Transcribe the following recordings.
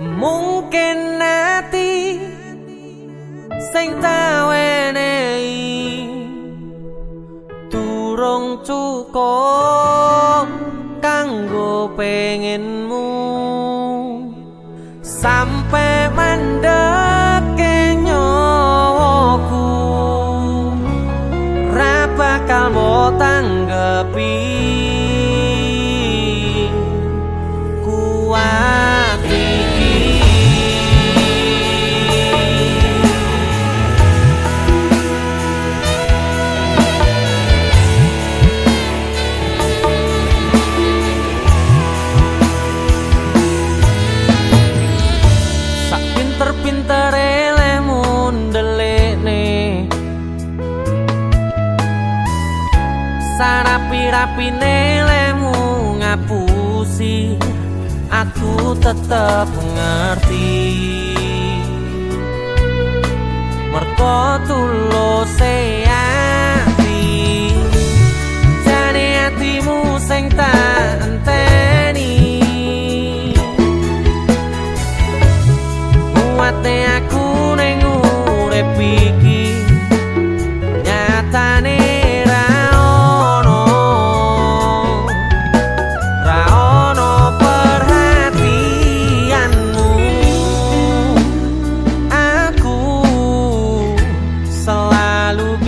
Mungkin nanti sing tak wenehi durung cukup kanggo pengenmu sampai mandeke nyawaku ra bakal mbok tanggepi kuat iki. Sak pinter-pintere lemu ndelekne sarapi-rapine lemu ngapusi aku tetep ngerti merko tuluse ati jane atimu sing tak enteni muate aku ning urip iki nyatane selalu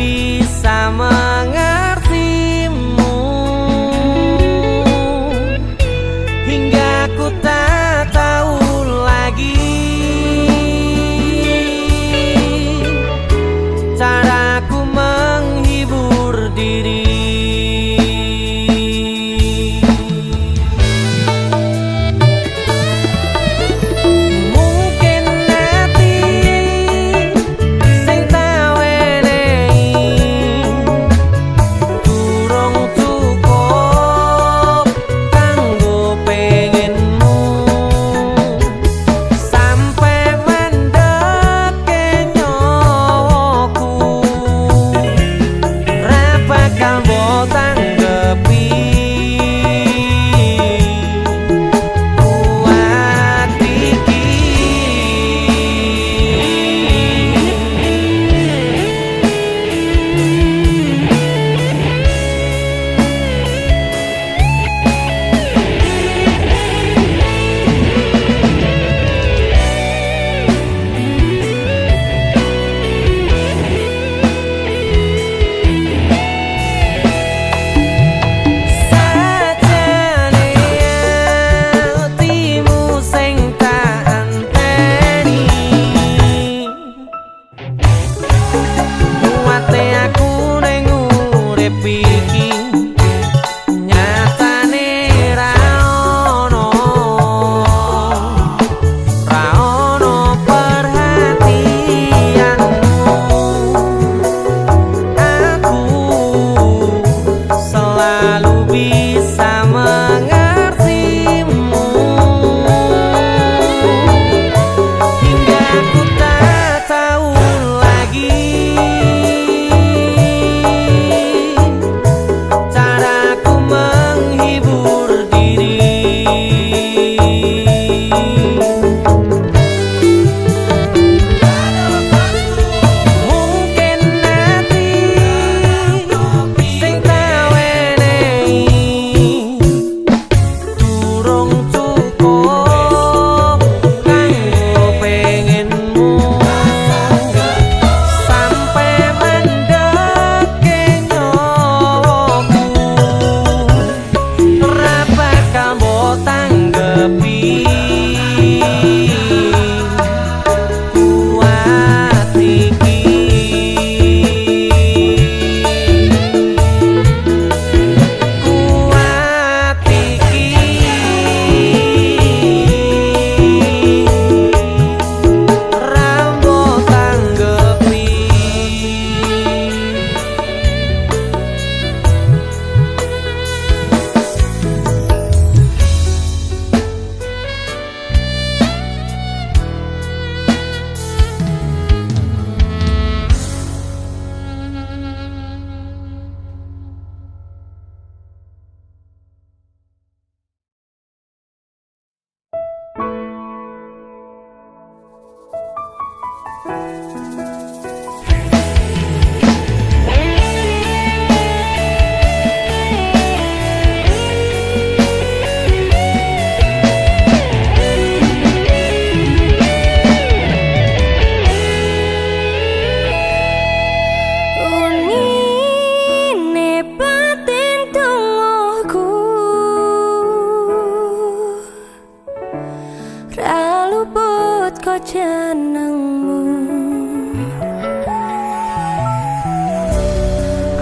Jenengmu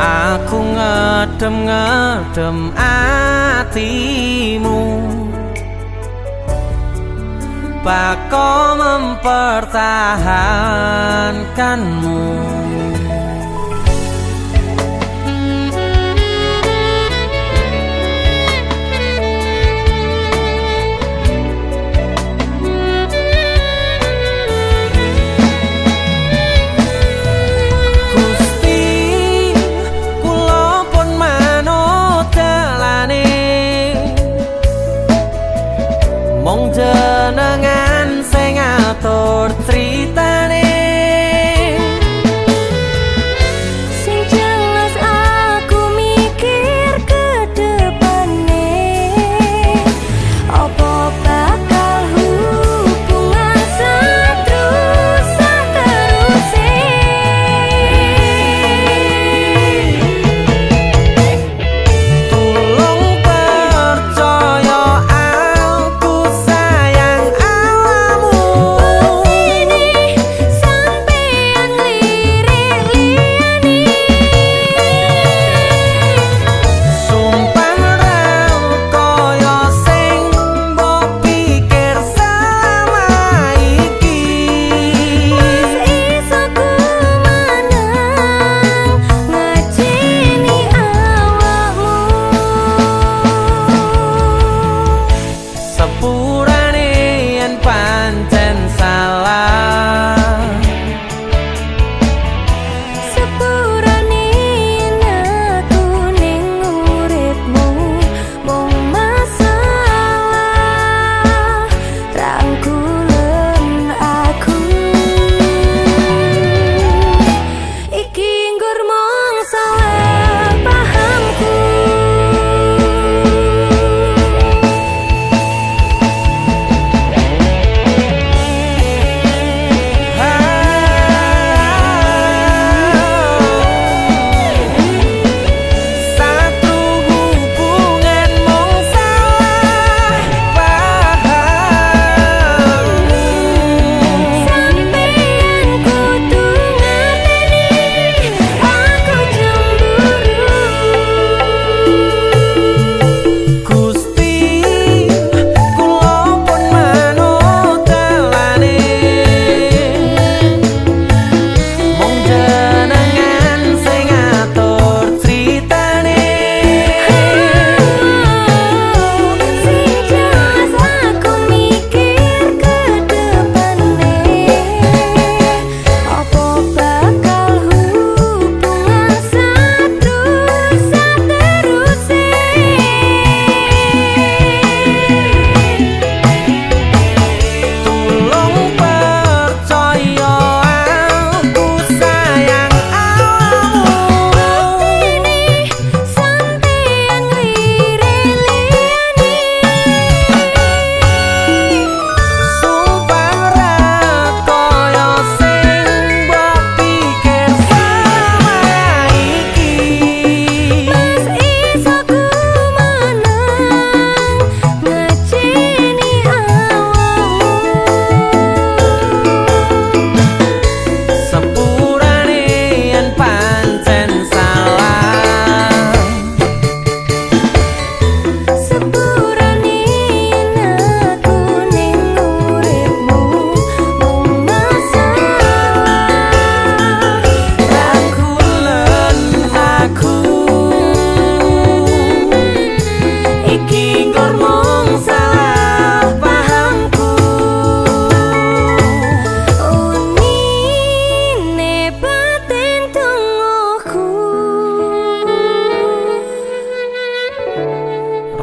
aku ngedem-ngedem atimu, bako mempertahankanmu. Mong jenengan sing ngatur critane, sing jelas aku mikir ke depane, apa bakal hubungan seterusé. Tolong percaya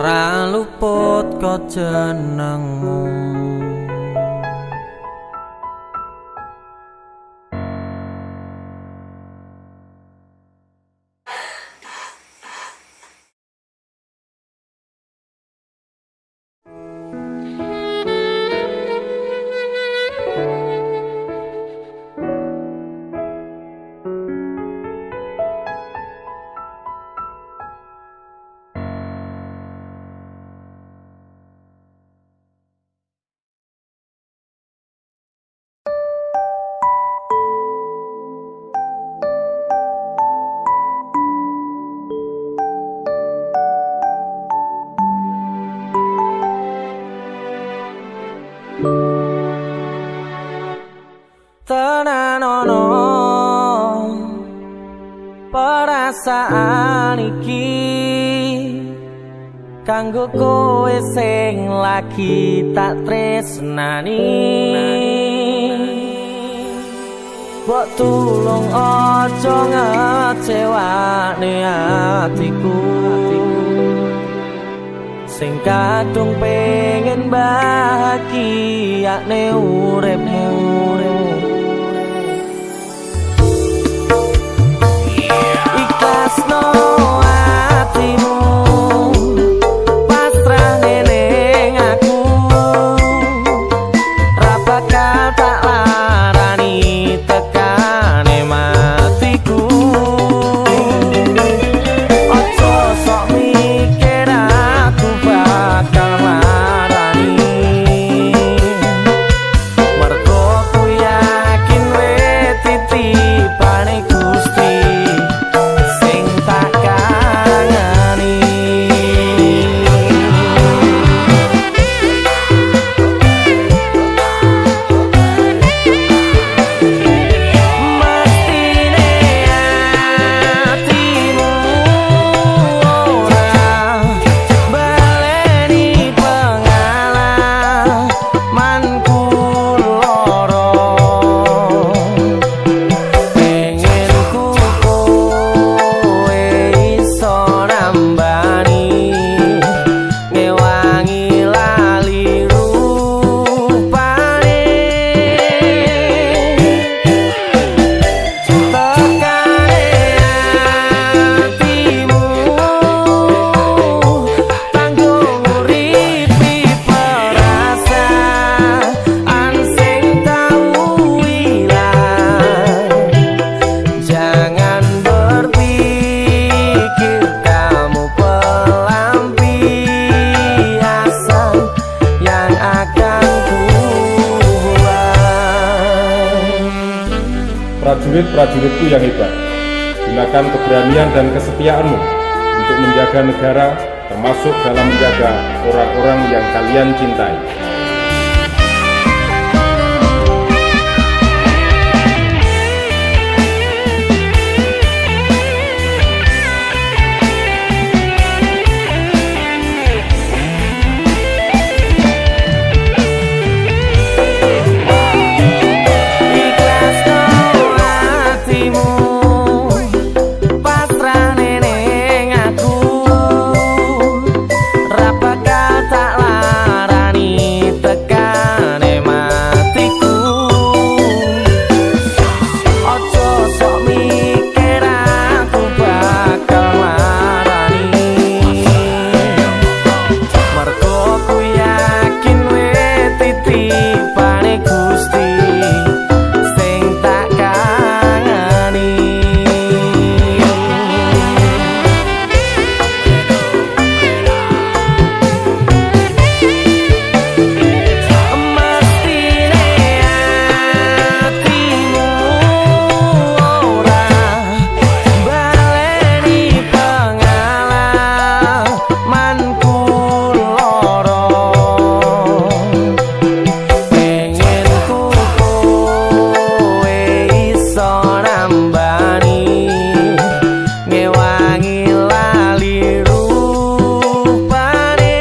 ra luput kok jenengmu. perasaan iki kanggo kowe sing lagi tak tresnani. Mbok tulung aja ngecewani hatiku sing kadung pengen bahagia ne uripmu. Ikhlasno hatimu pasrah ning aku, ra bakal tak larani tekane matiku. Ojo sok mikir aku bakal larani, mergo ku yakin wis titipane Gusti sing tak kangeni. Mestine hatimu ora baleni pengalamanku loro. Pengen ku kowe iso nambani ngewangi lali rupane. Tekane hatimu tanggung uripi perasaan sing tau ilang. Jangan berpikir kamu pelampiasan yang akan kubuat. Prajurit-prajuritku yang hebat, gunakan keberanian dan kesetiaanmu untuk menjaga negara, termasuk dalam menjaga orang-orang yang kalian cintai. Ikhlasno hatimu pasrah ning aku, ra bakal tak larani tekane matiku. Ojo sok mikir aku bakal larani, mergo ku yakin wis titipane Gusti sing tak kangeni. Mestine hatimu ora baleni pengalamanku loro. Pengen ku kowe iso nambani ngewangi lali rupane.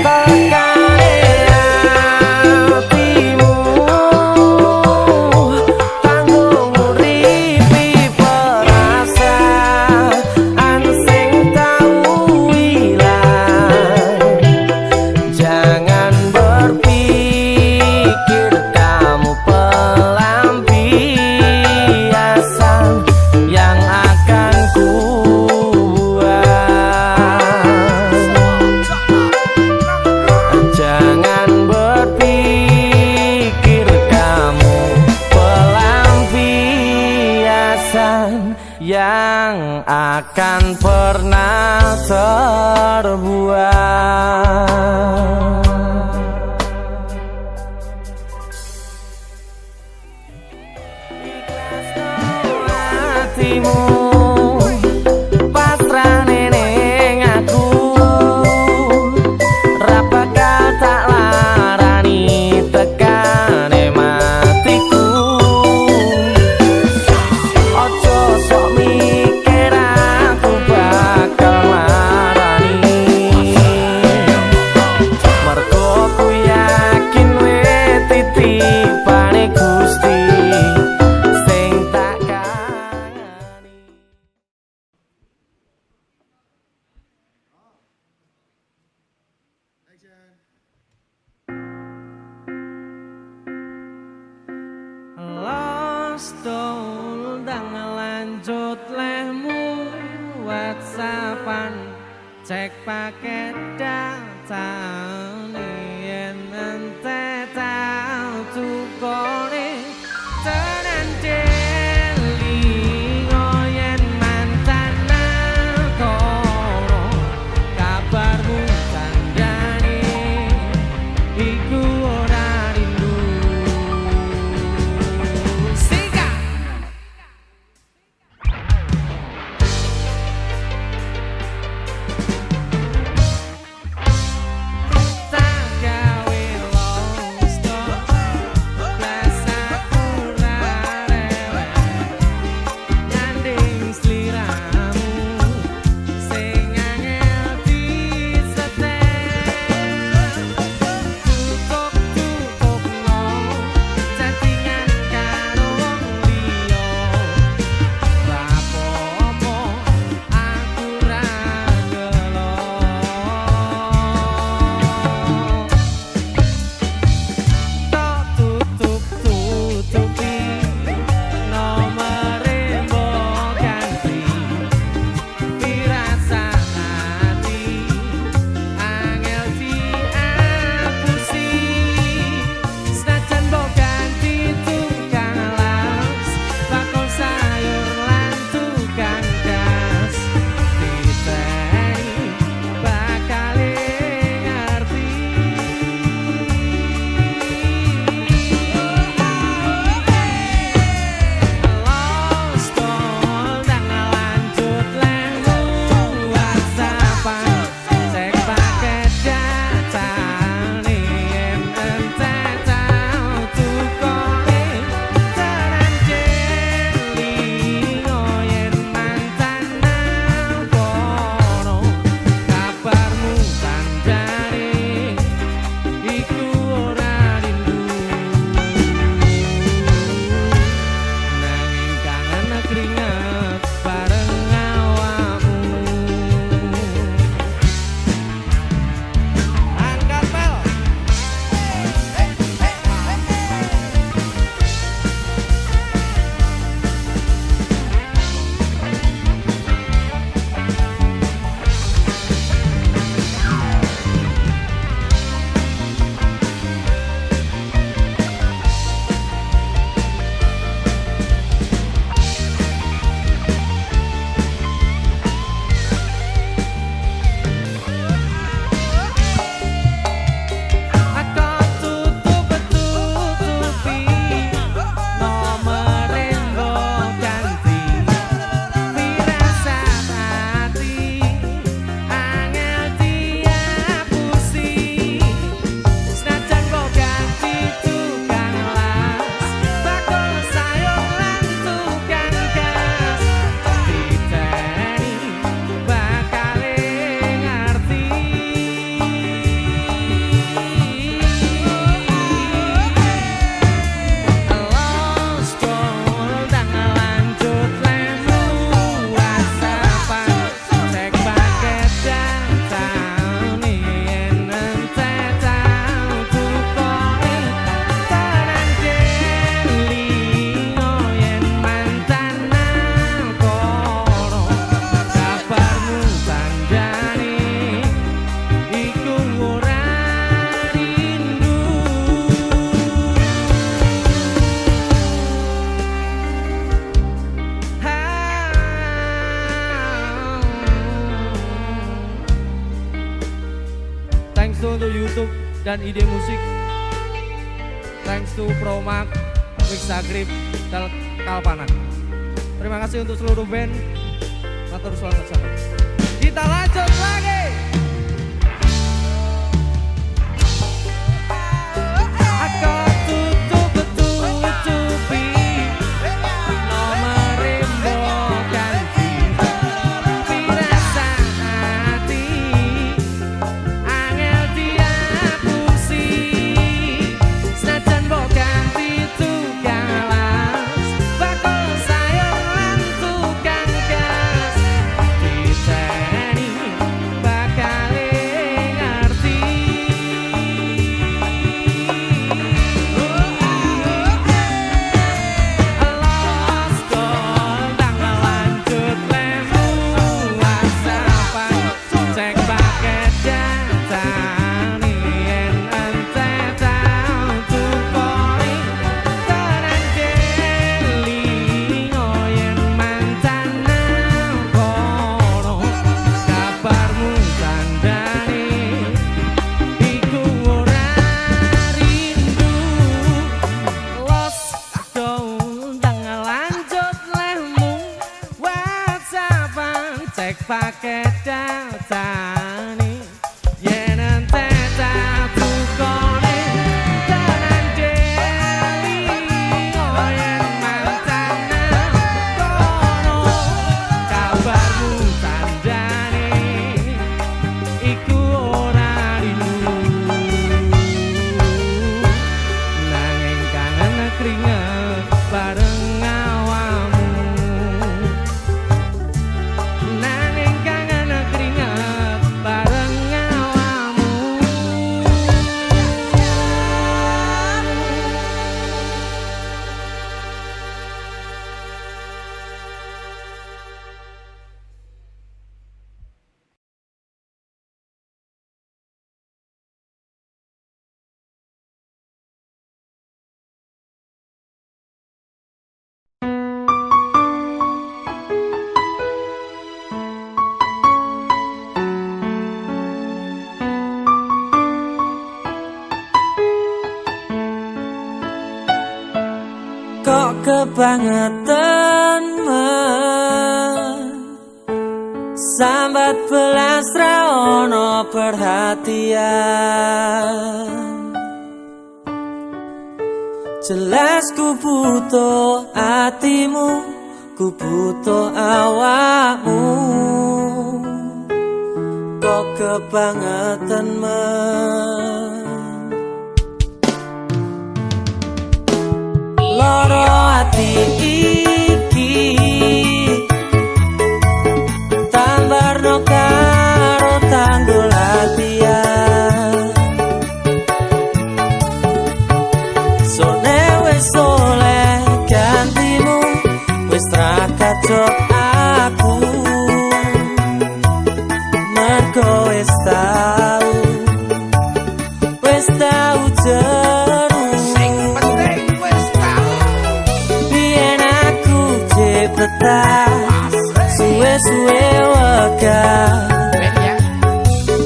Tekane hatimu tanggung uripi perasaan sing tau ilang. Jangan berpikir kamu pelampiasan yang akan kubuat. Jangan berpikir kamu pelampiasan yang akan pernah terbuat. Ikhlasno hatimu pasrah ning aku, ra bakal tak larani tekane matiku. Ndang lanjut lehmu WhatsAppan cek paket datane yen ente tau tukone tenan delingo yen mantan kono kabarmu tandane iku ora rindu sika untuk YouTube dan ide musik. Thanks to Promak, Wixagrip, dan Kalpanan. Terima kasih untuk seluruh band. Matur suwun sangat. Kita lanjut lagi. pakai dautani yen ente tak tukone tenan deli yen mantan kono kabarmu tandane iku ora rindu nanging kangen keringet bareng awamu nanging kangen keringet bareng awamu. Kok kebangetan sambat belas ra ono perhatian. Jelas ku butuh hatimu, ku butuh awakmu. Kok kebangetan loro ati iki tambarno karo tanggul latihan sone wis oleh gantimu wis ra kacok aku mergo wis tau jeru suwe-suwe wegah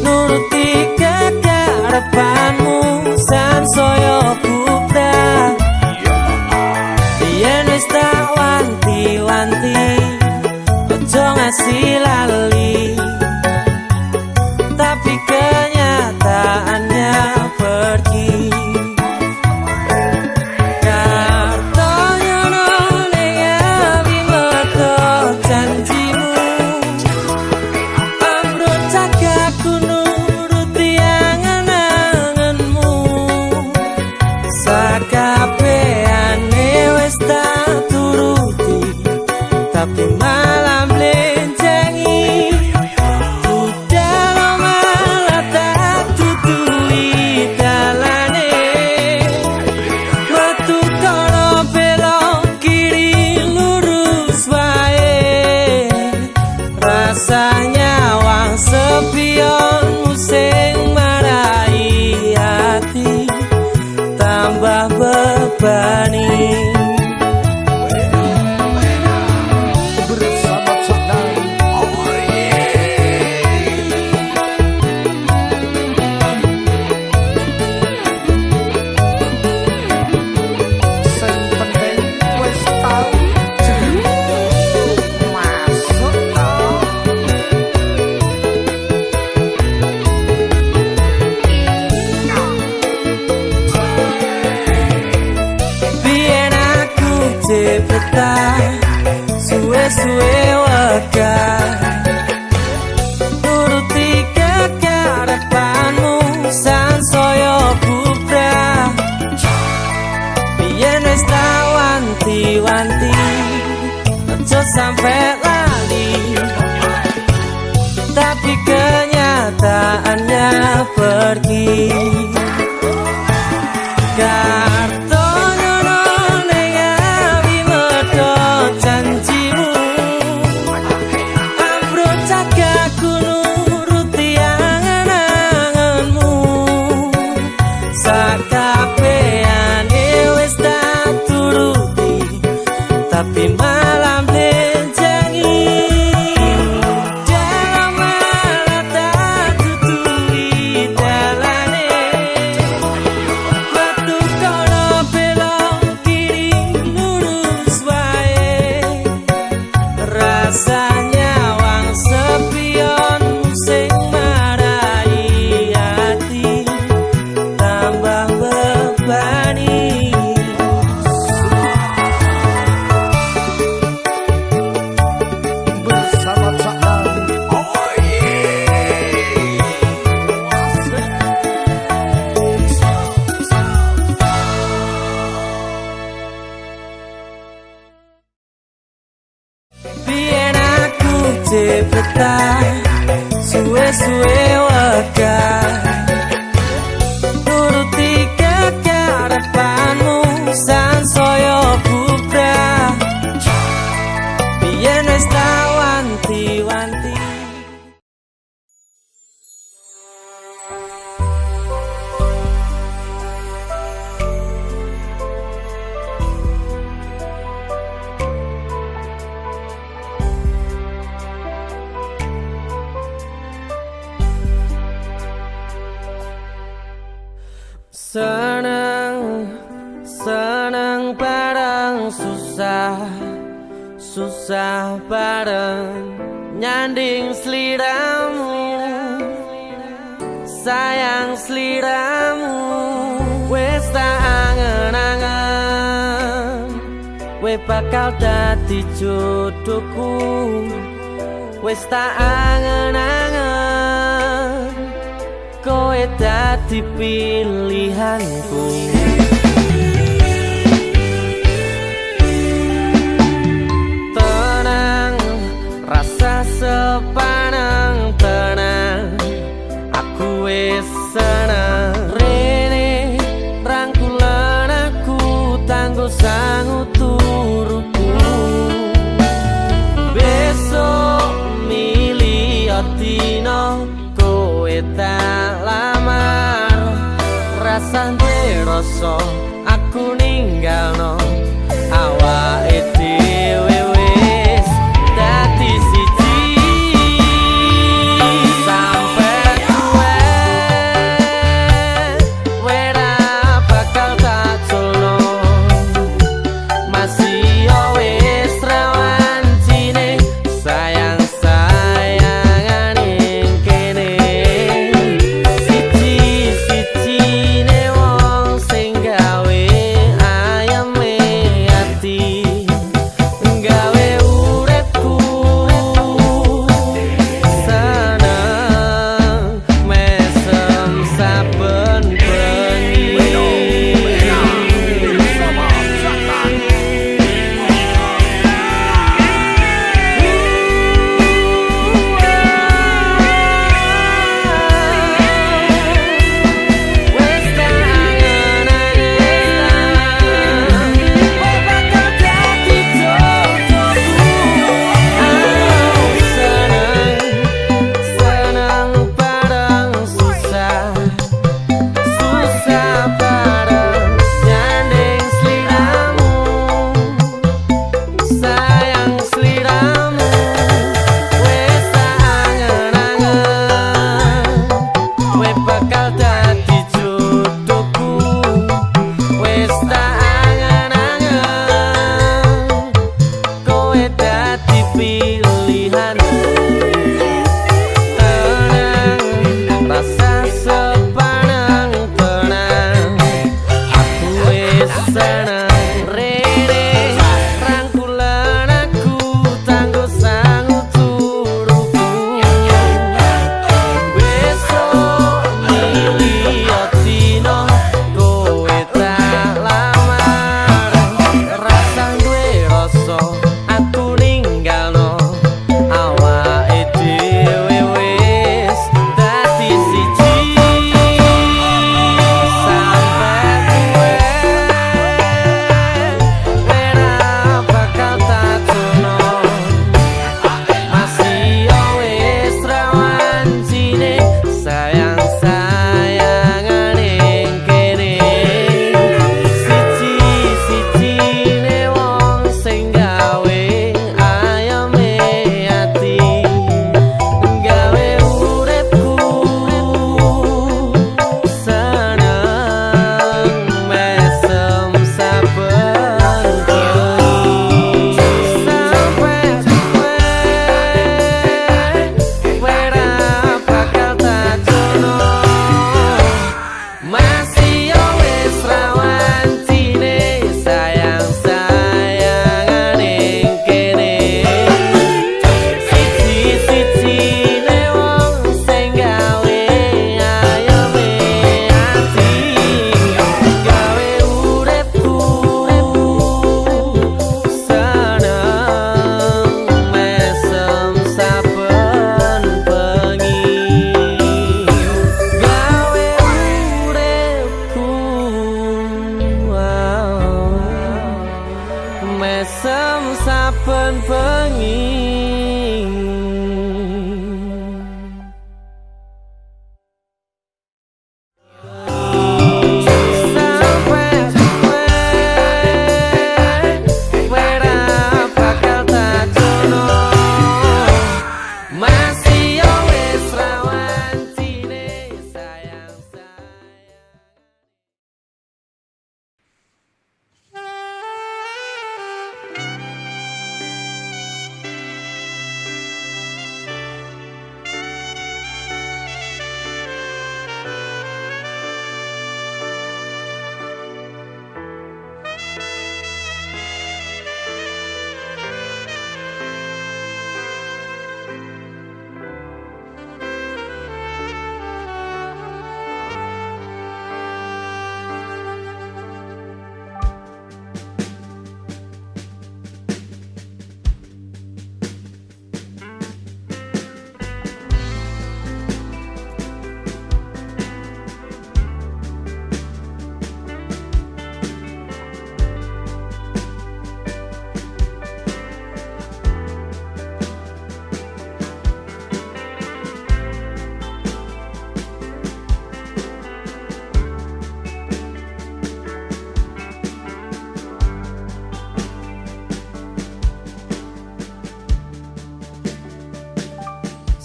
nuruti kekarepanmu sansaya bubrah yen wis tak wanti-wanti ojo ngasih lali tapi kenyataannya pergi. Tapi malam lencengi udah malah tak tutui dalane metu kono belok kiri lurus wae rasanya wang sepionmu sing marai hati tambah bebani. Suwe-suwe wegah nuruti kekarepanmu sansaya bubrah biyen wis tak wanti-wanti ojo sampe lali tapi kenyataannya pergi. Tapi malam lencengi dalam malah tak tutui dalane betah suwe-suwe wegah nuruti kekarepanmu sansaya bubrah biyen wis tak wanti-wanti. Senang bareng susah bareng nyanding sliramu sayang sliramu wis tak angen-angen we bakal dadi jodohku wis tak angen-angen kowe dadi pilihanku. Tenang rasa sepanang tenang aku wis seneng rene rangkulan aku tanggo sangu turuku besok milih dino kowe tak lamar rasane rasa aku ninggalno awake dhewe wis dadi siji sampe kowe ora bakal tak culno masih saben bengi.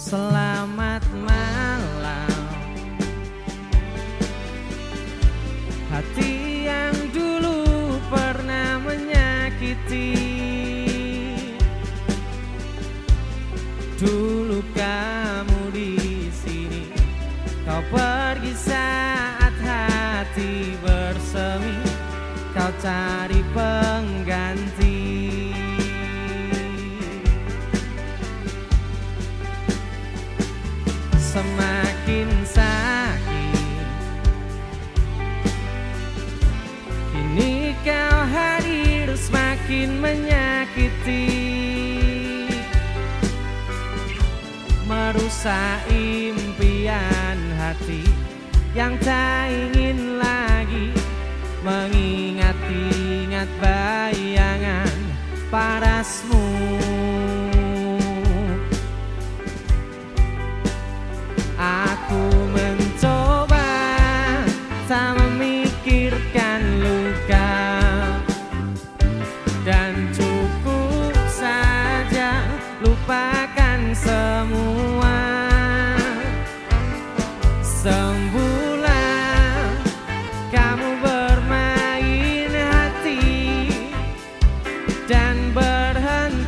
Selamat malam, hati yang dulu pernah menyakiti. Dulu kamu di sini, kau pergi saat hati bersemi, kau cari pengganti. Semakin sakit, kini kau hadir semakin menyakiti, merusak impian hati yang tak ingin lagi mengingat-ingat bayangan parasmu. Aku mencoba tak memikirkan luka, dan cukup saja lupakan semua. Sembuhlah kamu bermain hati dan berhenti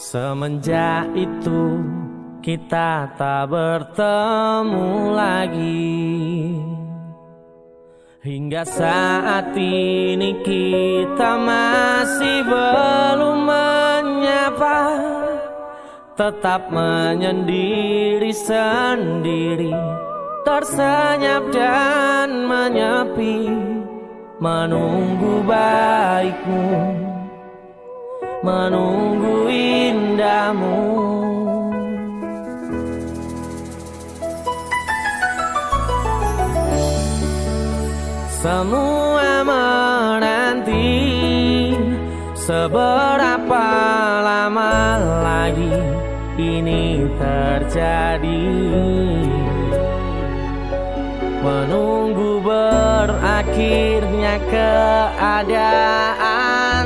Semenjak itu kita tak bertemu lagi, hingga saat ini kita masih belum menyapa, tetap menyendiri sendiri, tersenyap dan menyepi, menunggu baikmu, menunggu indahmu. Semua menanti seberapa lama lagi ini terjadi, menunggu berakhirnya keadaan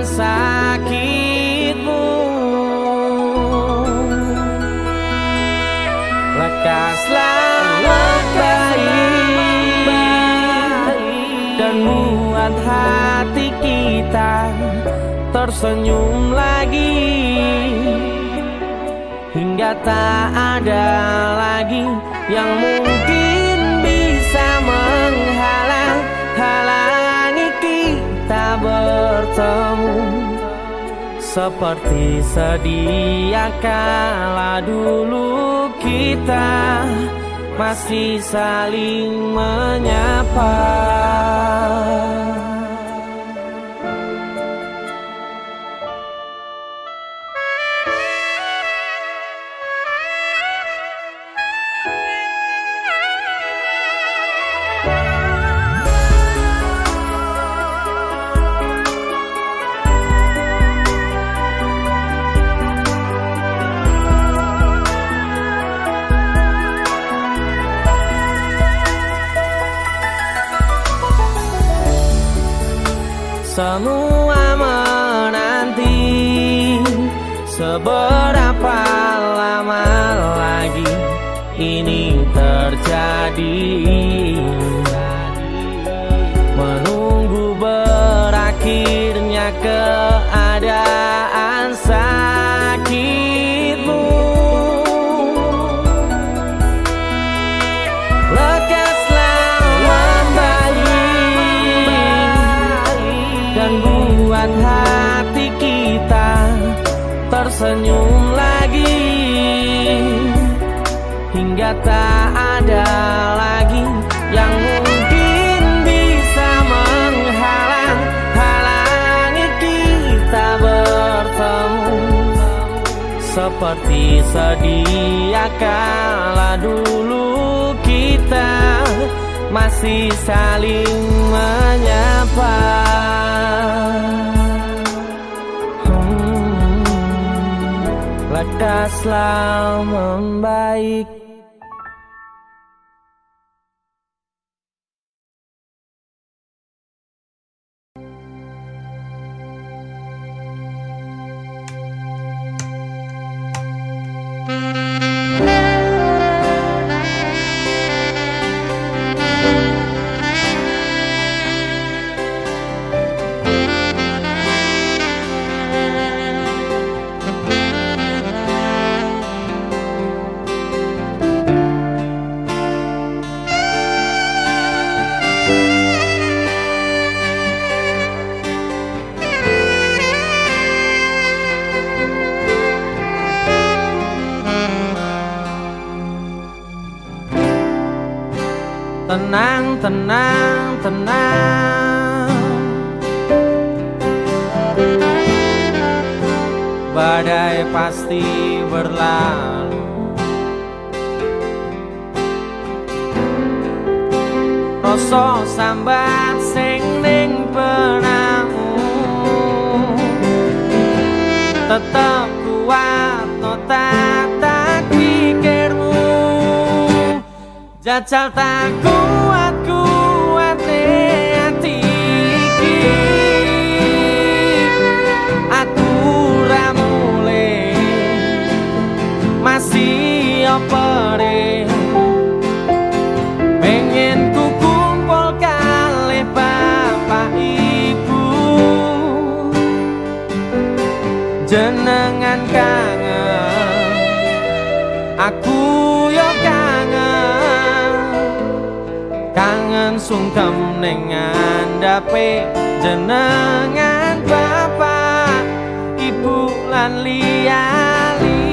sakitmu. Lekaslah membaik dan buat hati kita tersenyum lagi, hingga tak ada lagi yang mungkin bisa menghalangi kita bertemu. Seperti sedia kala dulu kita masih saling menyapa. Semua menanti seberapa lama lagi ini terjadi, menunggu berakhirnya keadaan sakitmu. Lekaslah membaik dan buat hati kita tersenyum lagi, hingga tak ada lagi yang mungkin bisa menghalangi kita bertemu. Seperti sedia kala dulu kita masih saling menyapa. Lekaslah membaik. Tenang, tenang, tenang, badai pasti berlalu. Rasa sambat sing ning benakmu tetep kuat no tak pikirmu. Jajal tak kuat hati iki, aku ra mule masih opere, pengen ku kumpul kalih bapak ibu, jenengan kangen sungkem ning ngandhape jenengan bapak ibu lan liyane.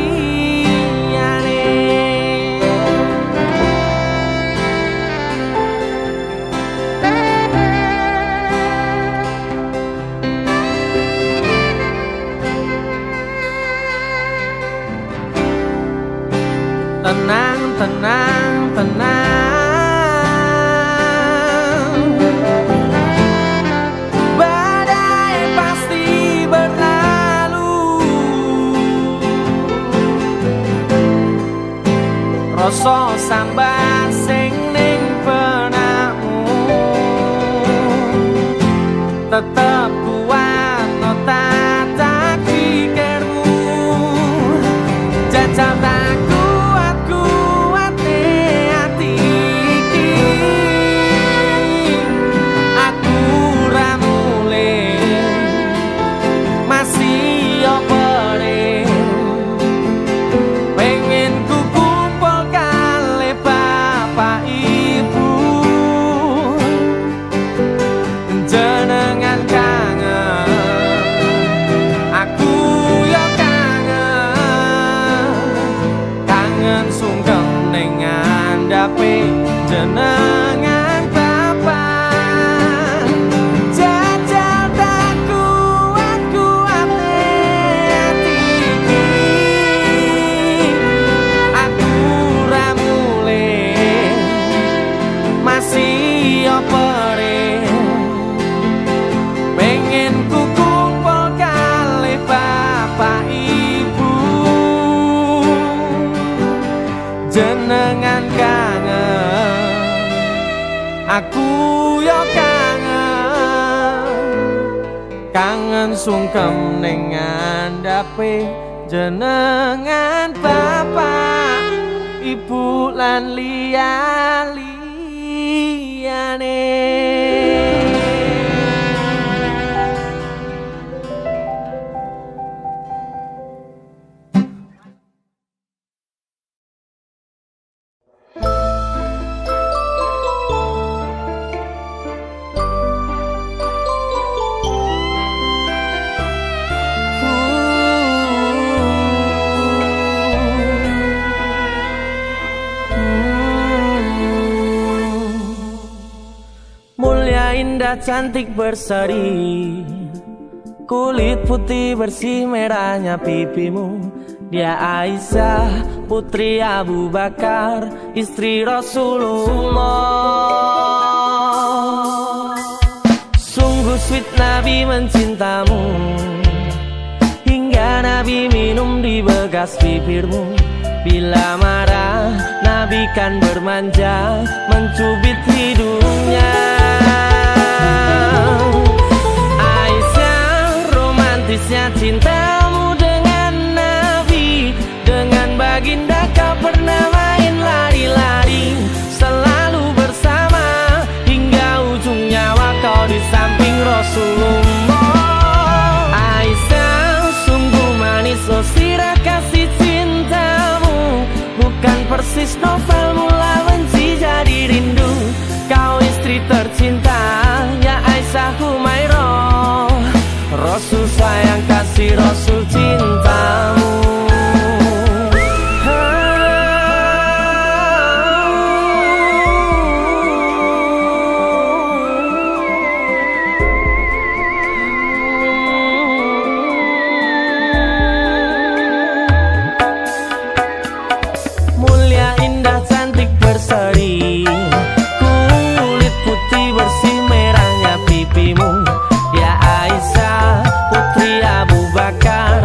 Tenang, tenang, tenang, badai pasti berlalu. Rasa sambat sing ning benakmu tetep kuat no tak pikirmu. Jajal tak kuat-kuate ati iki, aku ra mulih masih opere. Pengen ku kumpul kali bapak ibu, jenengan kangen, aku ya kangen sungkem ning ngandhape jenengan bapak. Jajal tak kuat-kuate ati iki, aku ra mulih masih opere. Pengen ku kumpul kali bapak ibu, jenengan kangen, aku yo kangen sungkem ning ngandhape jenengan bapak ibu lan liyane. Mulia indah cantik berseri, kulit putih bersih merahnya pipimu. Dia Aisyah putri Abu Bakar, istri Rasulullah. Sungguh sweet Nabi mencintamu, hingga Nabi minum di bekas bibirmu. Bila marah Nabi kan bermanja, mencubit hidungnya. Aisyah, romantisnya cintamu dengan Nabi, dengan baginda kau pernah main lari-lari, selalu bersama hingga ujung nyawa kau di samping Rasulullah. Aisyah, sungguh manis oh sirah kasih cintamu, bukan persis novel mula benci jadi rindu. Kau istri tercinta ya Aisyah Humairah, Rasul sayang kasih Rasul cintamu. Mulia indah cantik berseri, kulit putih bersih merahnya pipimu. Ya Aisyah putri Abu Bakar,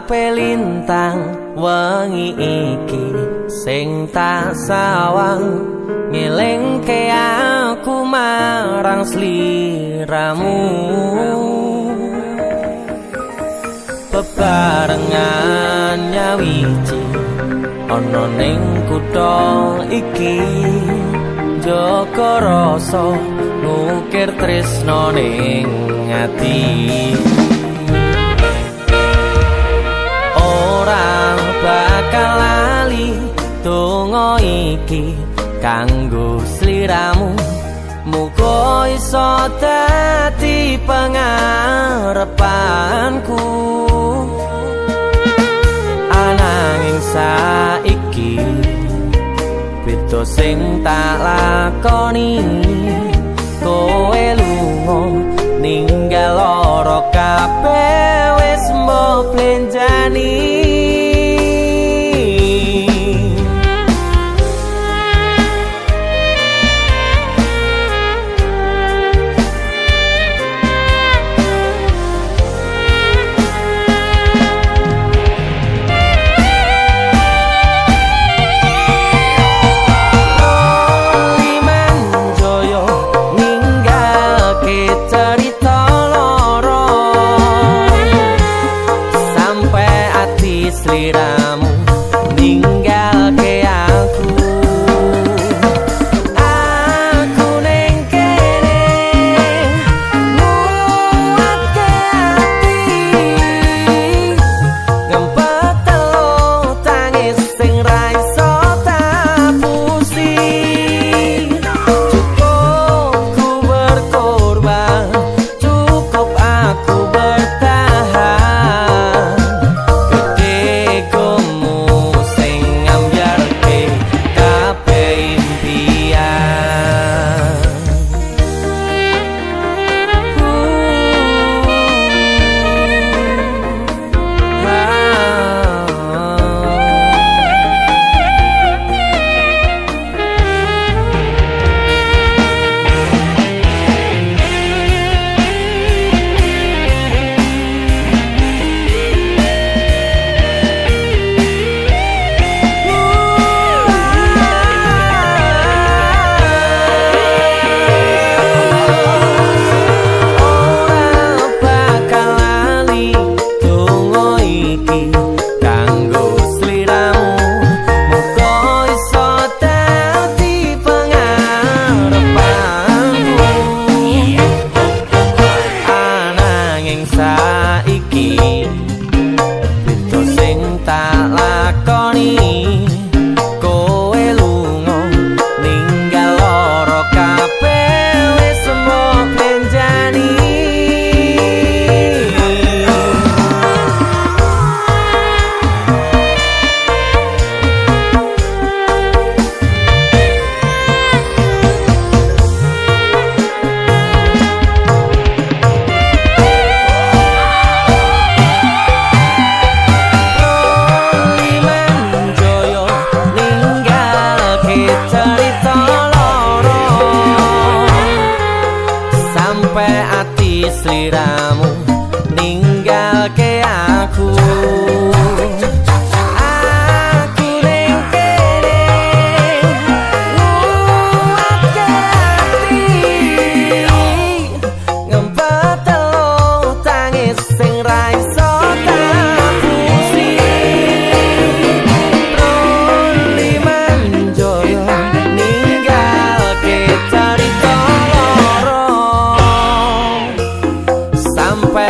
kabeh lintang wengi iki sing tak sawang ngelingke aku marang sliramu. Bebarengan nyawiji ana ning kutha iki, jaga rasa ngukir tresno ning ati. Ora bakal lali donga iki kanggo sliramu, muga iso dadi pangarepanku. Ananging saiki beda sing tak lakoni, kowe lunga ninggal lara kabeh wis mbok blenjani. Sliramu ninggalke aku, aku ning kene nguatke ati, ngempet telu tangis sing ra iso tapusi. Cukup ku berkorban, cukup aku bertahan. Saiki beda sing tak lakoni, kowe lunga ninggal lara kabeh wis mbok blenjani. Sliramu ninggalke aku, aku ning kene nguatke ati, ngempet telu tangis sing ra iso tapusi. Roli manjoyo ninggalke carita loro sampai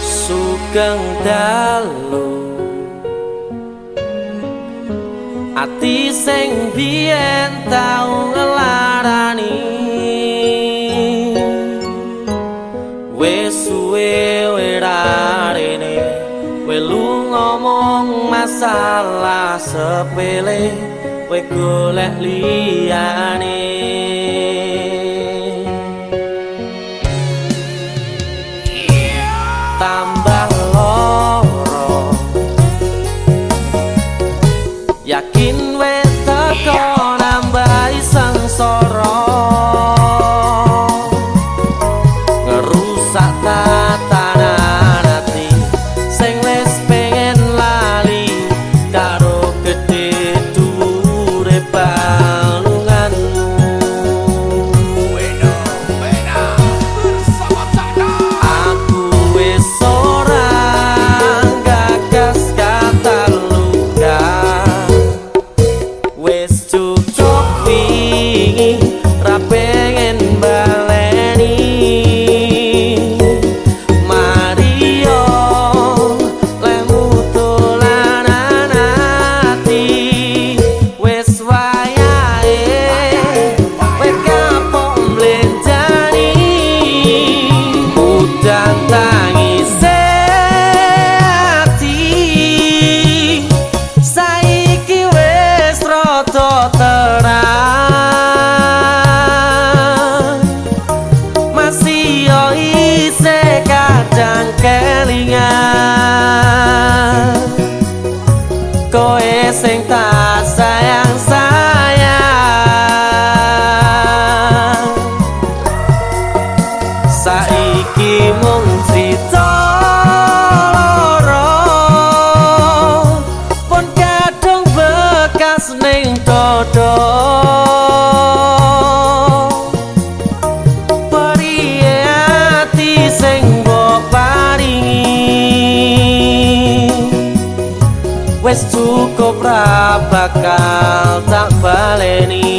Sugeng dalu ati sing biyen tau ngelarani wis suwe werarene welu ngomong masalah sepele we golek liyane tambah loro yakin we teko nambahi sengsara ngerusak tatanan ati sing wis pengen lali karo gedhe dhuwure balunganmu aku wis ora gagas kata luka wis cukup wingi ra pengen baleni Mario lemu dolanan ati wis wayahe we kapok mlenjani udan tangise ati saiki wis rada terang masih yo isih kadang kelingan koe sing tak sayang-sayang saiki mung crita loro pun kadung bekas ning dodo periye ati sing mbok paringi wis cukup ra bakal tak baleni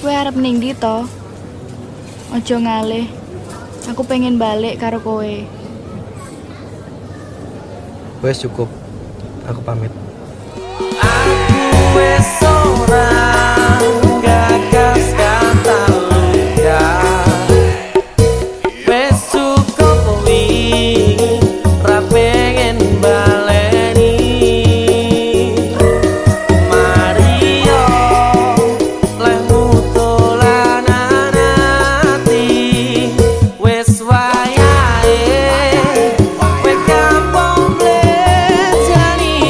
Kowe arep ning ndi to? Aja ngalih. Aku pengen balik karo kowe. Wes cukup. Aku pamit. aku wis ora gagas kata luka wis cukup wingi ra pengen baleni Mario lemu dolanan ati wis wayahe we kapok mlejani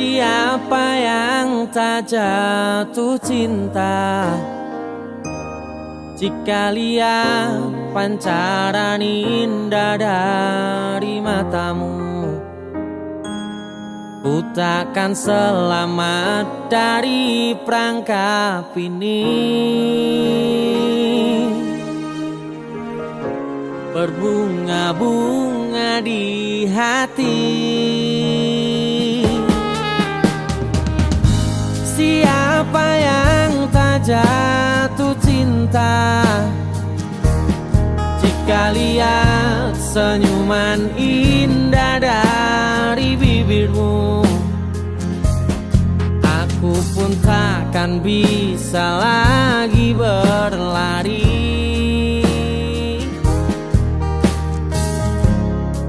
Siapa yang tak jatuh cinta jika lihat pancaran indah dari matamu? Ku takkan selamat dari perangkap ini. Berbunga-bunga di hati. Siapa yang tak jatuh cinta jika lihat senyuman indah dari bibirmu? Aku pun takkan bisa lagi berlari,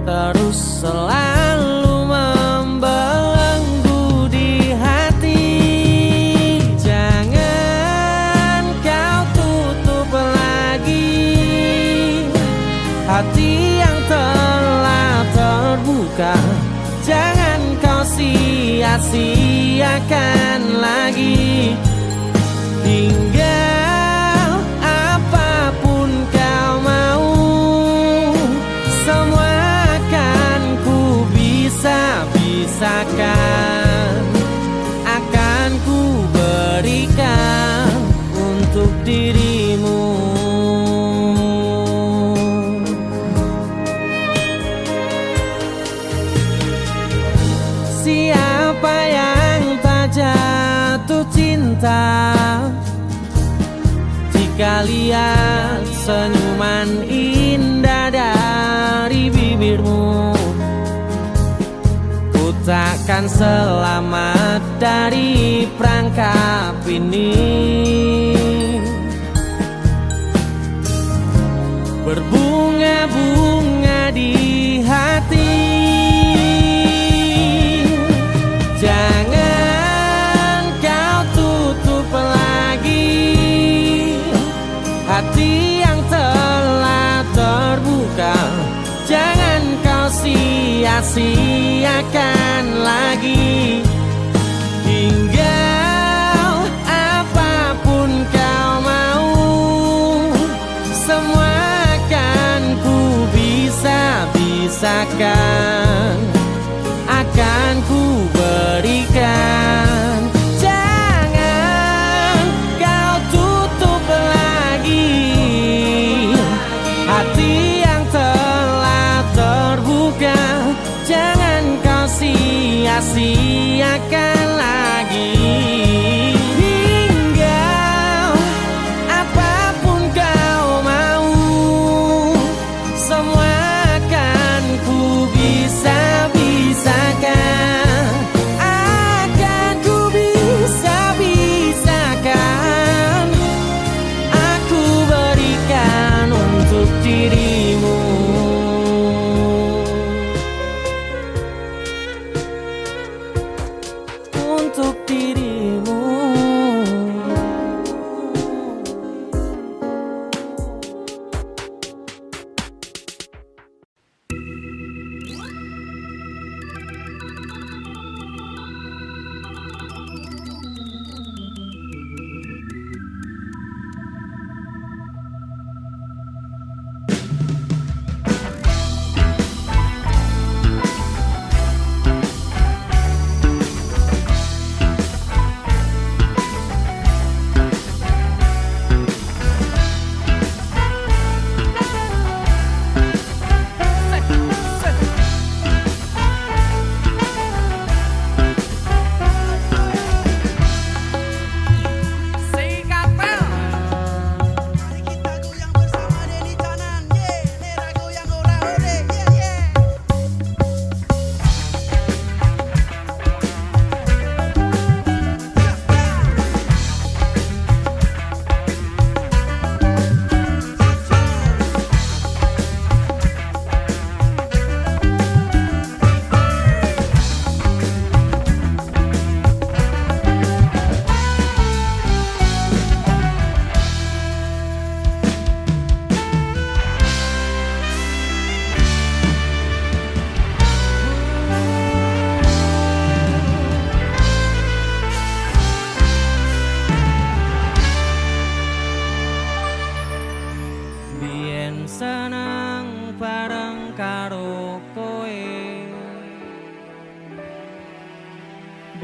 terus selalu membelenggu di hati. Jangan kau tutup lagi hati yang telah terbuka. Jangan kau sia-siakan lagi. Hingga apapun kau mau, semua akan ku bisa-bisakan. Akan ku berikan untuk dirimu. Siapa yang tak jatuh cinta jika lihat senyuman indah dari bibirmu? Ku takkan selamat dari perangkap ini. Berbunga-bunga di hati. Jangan kau tutup lagi hati yang telah terbuka. Jangan kau sia-siakan lagi. Hingga apapun kau mau, semua akan ku bisa-bisakan. Akan ku berikan. Jangan kau tutup lagi hati yang telah terbuka. Jangan kau sia-siakan lagi. Hingga apapun kau mau, semua akan ku bisa-bisakan. Akan ku bisa-bisakan. Aku berikan untuk dirimu.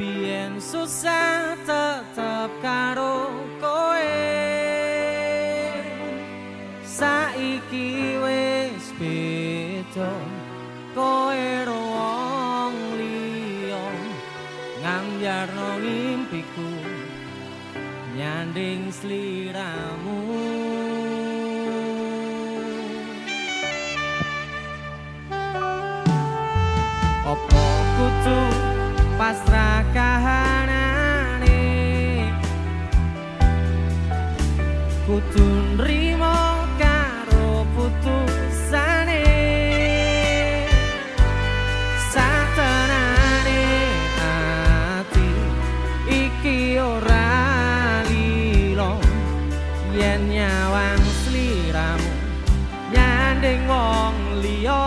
Biyen susah tetep karo kowe, saiki wis beda, kowe wong liya, ngambyarno ngimpiku nyanding sliramu. Opo kudu pasrah kahanane, kudu nrimo karo putusane, satenane ati iki ora lilo, yen nyawang sliramu nyanding wong liya.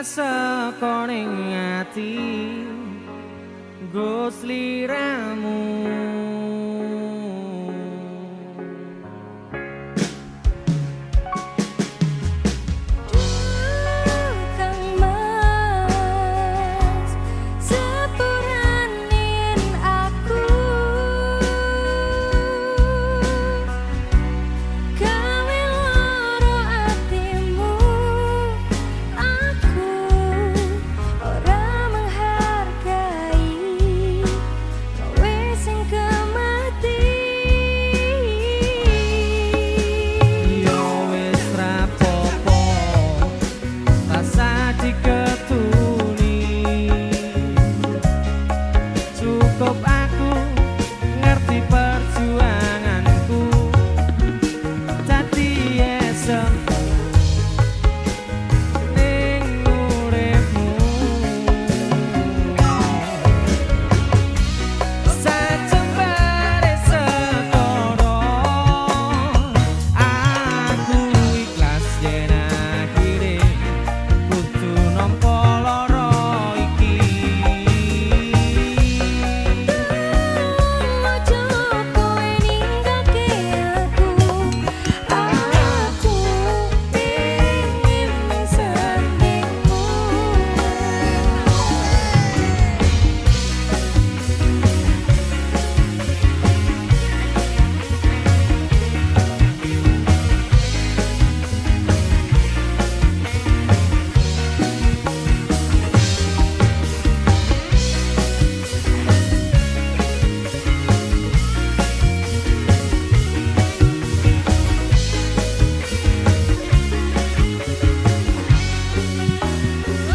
ikhlas saka ning ati nggo sliramu. Kang Mas sepuranin aku gawe loro atimu. Aku ora menghargai kowe sing kemati. Yo wis rapopo rasa diketuni, cukup aku ngerti perjuanganku dadi esem ning uripmu. Sajembare sekoro aku ikhlas yen akhire kudu nampa lara iki. Ojo kowe ninggalke aku. Aku pengin sandingmu.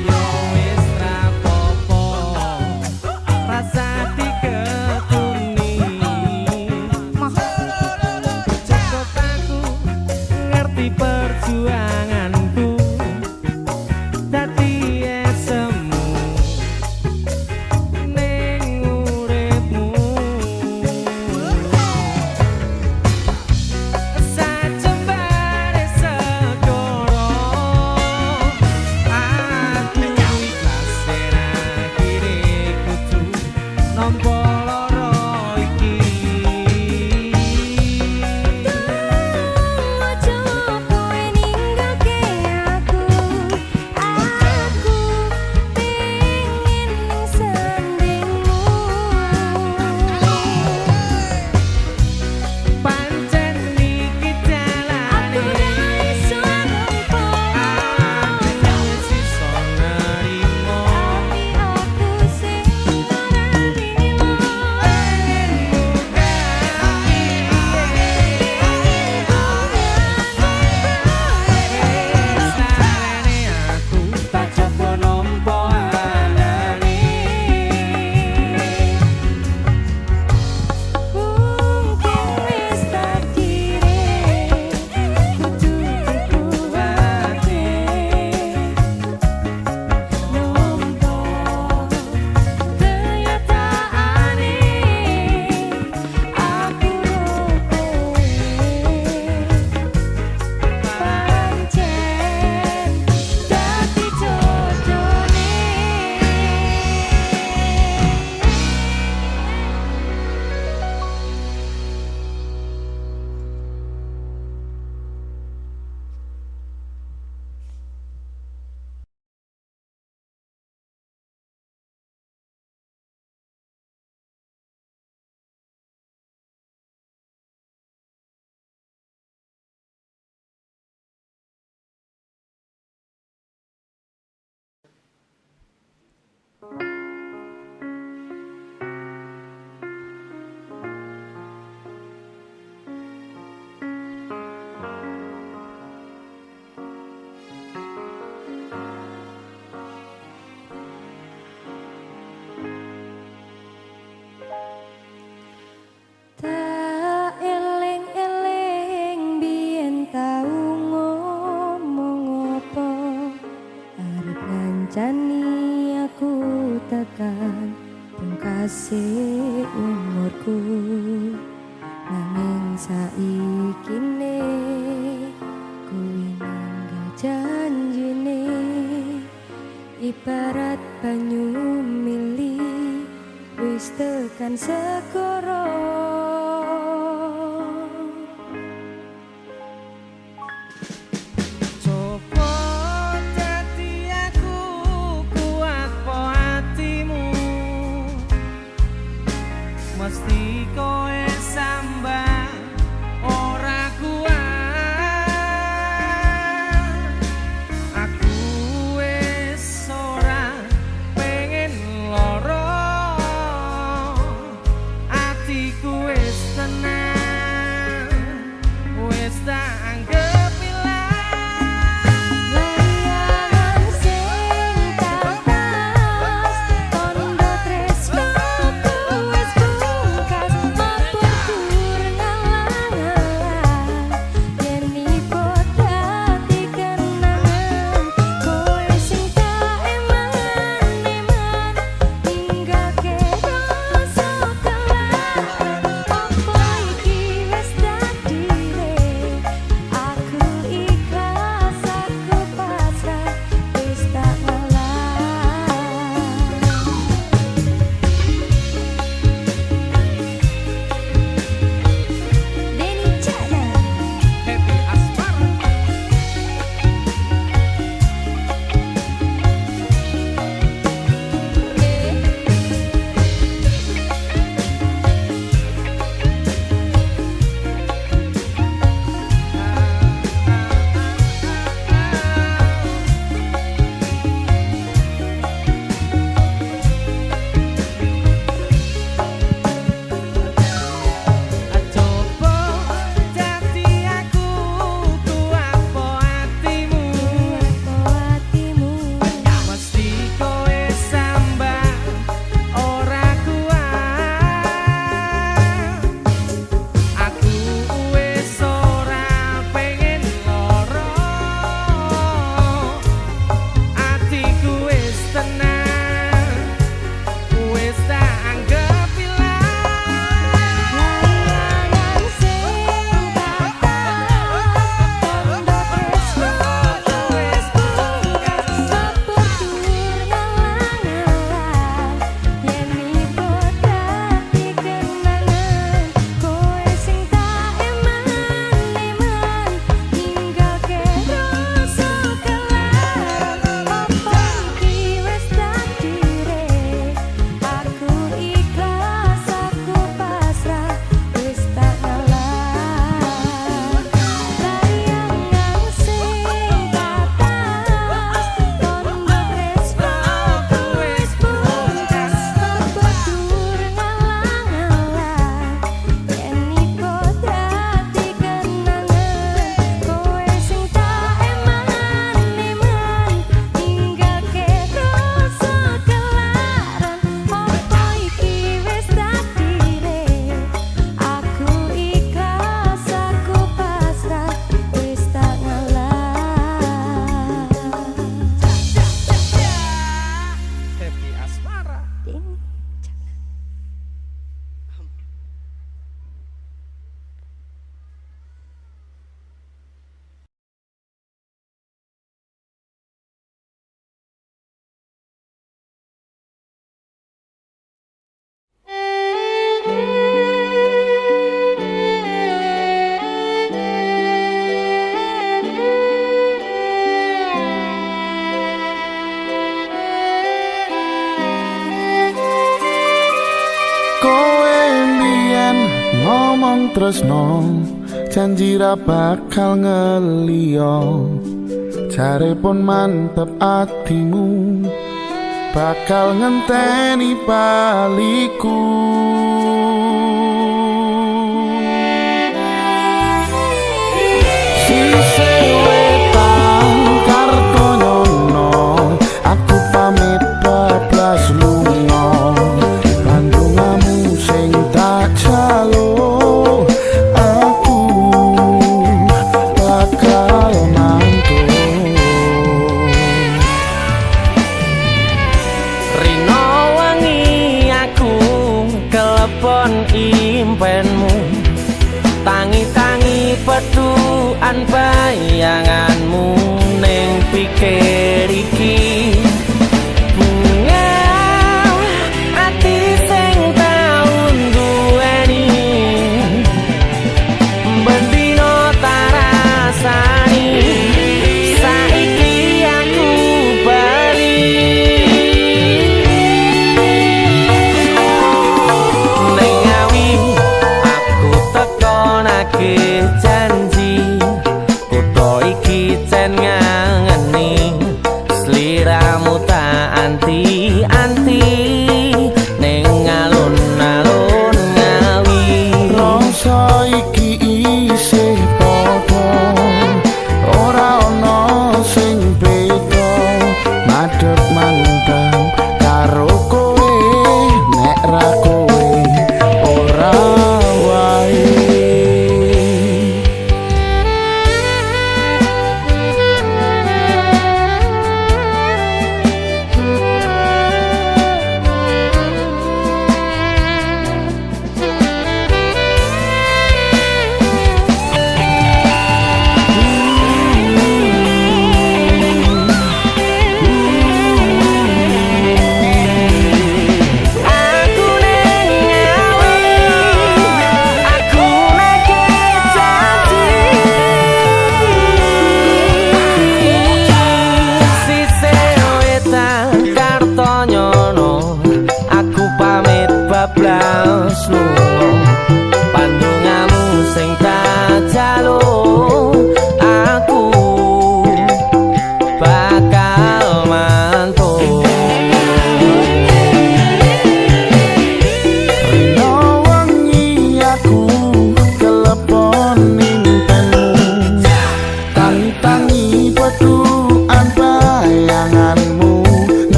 Yo wis rapopo rasa diketuni, cukup aku ngerti perjuanganku dadi esemu ning uripmu. Sajembare segoro aku ikhlas yen akhire kudu nampa lara iki. Ojo kowe ninggalke aku. Aku pengin sandingmu. Pancen iki Aku dalane ora iso nampa aku wis iso nerimo tapi aku sing ora nrimo. Salene aku tak coba nampa alane. Mungkin wis takdire kudu dikuwate nampa kenyataane aku pancen dadi jodohne. Tak eling-eling biyen tau ngomong apa arep ngancani aku tekan pungkase umurku. Nanging saikine kuwi ninggal janjine Ibarat banyu mili wis tekan segara. Coba dadi aku kuat po hatimu, mesti koe sambang ora kuat. Aku wis ora pengen loro, atiku wis tenang, wis tak anggap Layangan sing kapas tondo tresnoku wis pungkas mabur ngalang-alang yen ipo dadi kenangan kowe sing tak eman-eman ninggake rasa kelaran opo iki wis takdire aku ikhlas aku pasrah wis tak ngalah. Denny Cakna Happy Asmara. Coba dadi aku kuat po hatimu, hatimu mesti koe sambang ora kuat. Aku wis ora pengen loro, atiku wis tenang, wis tak anggap ilang. layangan sing kapas tondo tresnoku wis pungkas mabur ngalang-alang yen ipo dadi kenangan kowe sing tak eman-eman ninggake rasa kelaran opo iki wis takdire aku ikhlas aku pasrah wis tak ngalah. Layangan sing kapas tondo tresnoku wis pungkas mabur ngalang-alang yen ipo dadi kenangan kowe sing tak eman-eman ninggake rasa kelaran opo iki wis takdire aku ikhlas aku pasrah wis tak ngalah. Happy Asmara. Denny Kowe mbiyen ngomong tresno janji ra bakal ngeliyo, jare pun mantep atimu bakal ngenteni baliku. Sise wetan Kartonyono aku pamit bablas lunga, kandungamu sing tak jalo aku bakal mantul. Rino wangi aku kelepon impenmu, tangi-tangi petuan bayanganmu ning pikir iki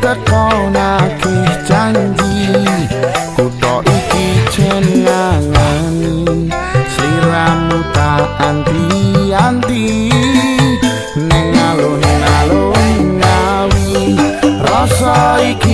teko nagih janji kutho iki jenengani sliramu tak anti-anti ning alun-alun ngawi rasa iki